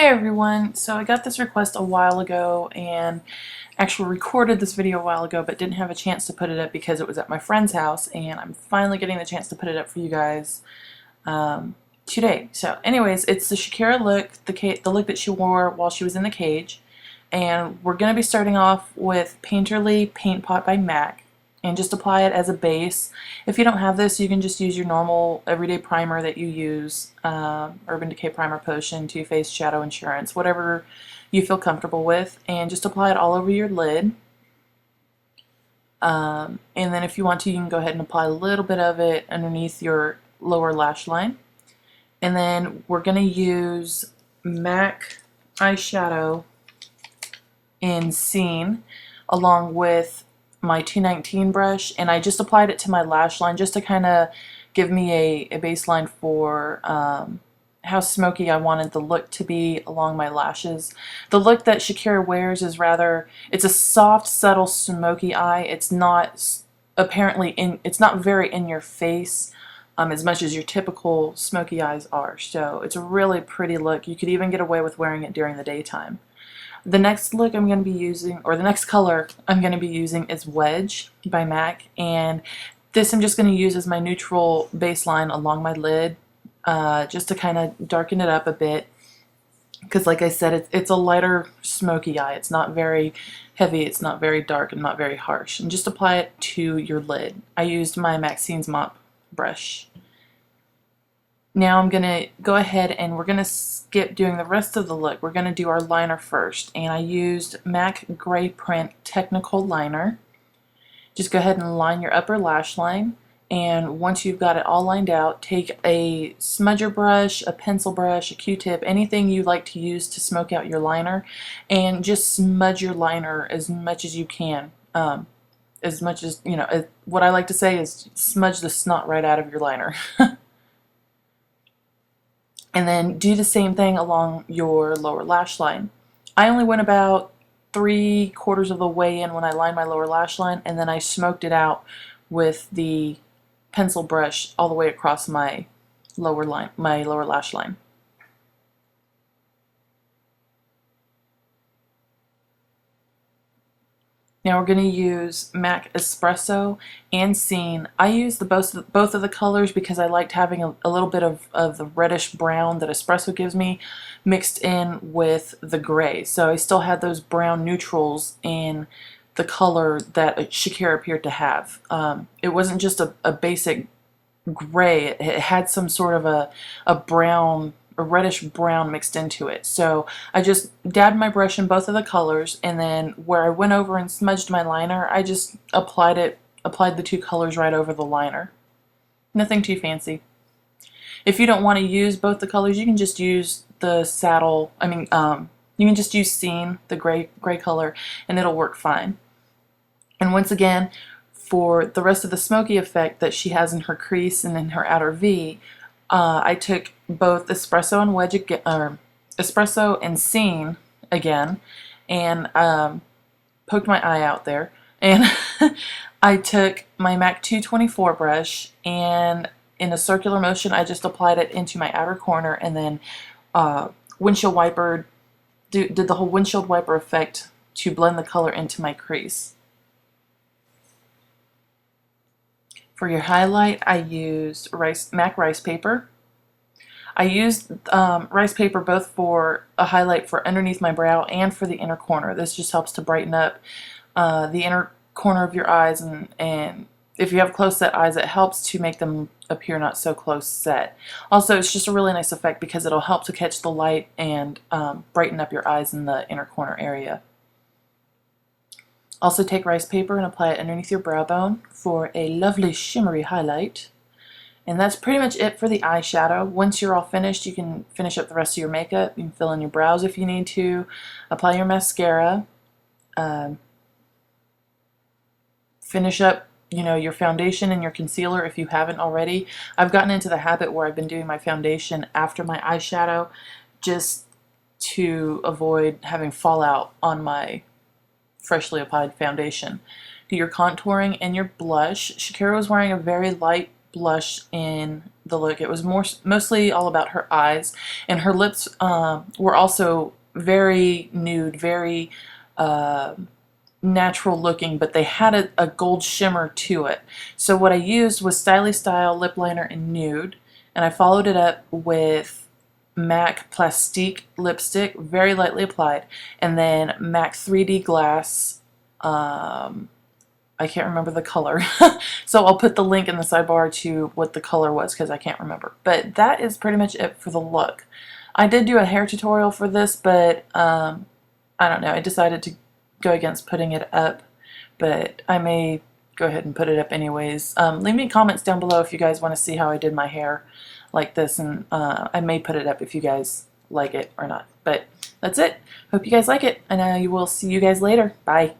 Hey everyone, so I got this request a while ago and actually recorded this video a while ago but didn't have a chance to put it up because it was at my friend's house, and I'm finally getting the chance to put it up for you guys today. So anyways, it's the Shakira look, the look that she wore while she was in the cage, and we're going to be starting off with Painterly Paint Pot by MAC and just apply it as a base. If you don't have this, you can just use your normal everyday primer that you use, Urban Decay Primer Potion, Too Faced Shadow Insurance, whatever you feel comfortable with, and just apply it all over your lid. And then if you want to, you can go ahead and apply a little bit of it underneath your lower lash line. And then we're going to use MAC eyeshadow in Scene along with my 219 brush, and I just applied it to my lash line just to kind of give me a baseline for how smoky I wanted the look to be along my lashes. The look that Shakira wears is it's a soft, subtle, smoky eye. It's not it's not very in your face as much as your typical smoky eyes are. So it's a really pretty look. You could even get away with wearing it during the daytime. The next look I'm going to be using, or the next color I'm going to be using, is Wedge by MAC, and this I'm just going to use as my neutral baseline along my lid, just to kind of darken it up a bit, because like I said, it's a lighter smoky eye. It's not very heavy, it's not very dark, and not very harsh. And just apply it to your lid. I used my Maxine's mop brush. Now I'm going to go ahead and we're going to skip doing the rest of the look. We're going to do our liner first, and I used MAC Gray Print Technical Liner. Just go ahead and line your upper lash line, and once you've got it all lined out, take a smudger brush, a pencil brush, a Q-tip, anything you like to use to smoke out your liner, and just smudge your liner as much as you can. As much as, you know, what I like to say is smudge the snot right out of your liner. And then do the same thing along your lower lash line. I only went about 3/4 of the way in when I lined my lower lash line, and then I smoked it out with the pencil brush all the way across my lower lash line. Now we're going to use MAC Espresso and Scene. I use both of the colors because I liked having a little bit of the reddish brown that Espresso gives me mixed in with the gray. So I still had those brown neutrals in the color that Shakira appeared to have. It wasn't just a basic gray. It had some sort of a brown, a reddish brown mixed into it. So I just dabbed my brush in both of the colors, and then where I went over and smudged my liner, I just applied the two colors right over the liner. Nothing too fancy. If you don't want to use both the colors, you can just use the saddle, you can just use Scene, the gray color, and it'll work fine. And once again, for the rest of the smoky effect that she has in her crease and in her outer V, I took both Espresso and Wedge again, or Espresso and Scene again, and poked my eye out there. And I took my MAC 224 brush, and in a circular motion, I just applied it into my outer corner, and then windshield wiper, did the whole windshield wiper effect to blend the color into my crease. For your highlight, I used MAC Rice Paper. I used rice paper both for a highlight for underneath my brow and for the inner corner. This just helps to brighten up the inner corner of your eyes, and if you have close set eyes, it helps to make them appear not so close set. Also, it's just a really nice effect because it'll help to catch the light and brighten up your eyes in the inner corner area. Also take rice paper and apply it underneath your brow bone for a lovely shimmery highlight. And that's pretty much it for the eyeshadow. Once you're all finished, you can finish up the rest of your makeup. You can fill in your brows if you need to. Apply your mascara. Finish up, your foundation and your concealer if you haven't already. I've gotten into the habit where I've been doing my foundation after my eyeshadow just to avoid having fallout on my freshly applied foundation. Do your contouring and your blush. Shakira was wearing a very light blush in the look. It was mostly all about her eyes, and her lips were also very nude, very natural looking, but they had a gold shimmer to it. So what I used was Stylish Style lip liner in nude, and I followed it up with MAC Plastique lipstick, very lightly applied, and then MAC 3D Glass. I can't remember the color, so I'll put the link in the sidebar to what the color was because I can't remember. But that is pretty much it for the look. I did do a hair tutorial for this, but I don't know. I decided to go against putting it up, but I may go ahead and put it up anyways. Leave me comments down below if you guys want to see how I did my hair like this, and I may put it up if you guys like it or not. But that's it. Hope you guys like it, and I will see you guys later. Bye.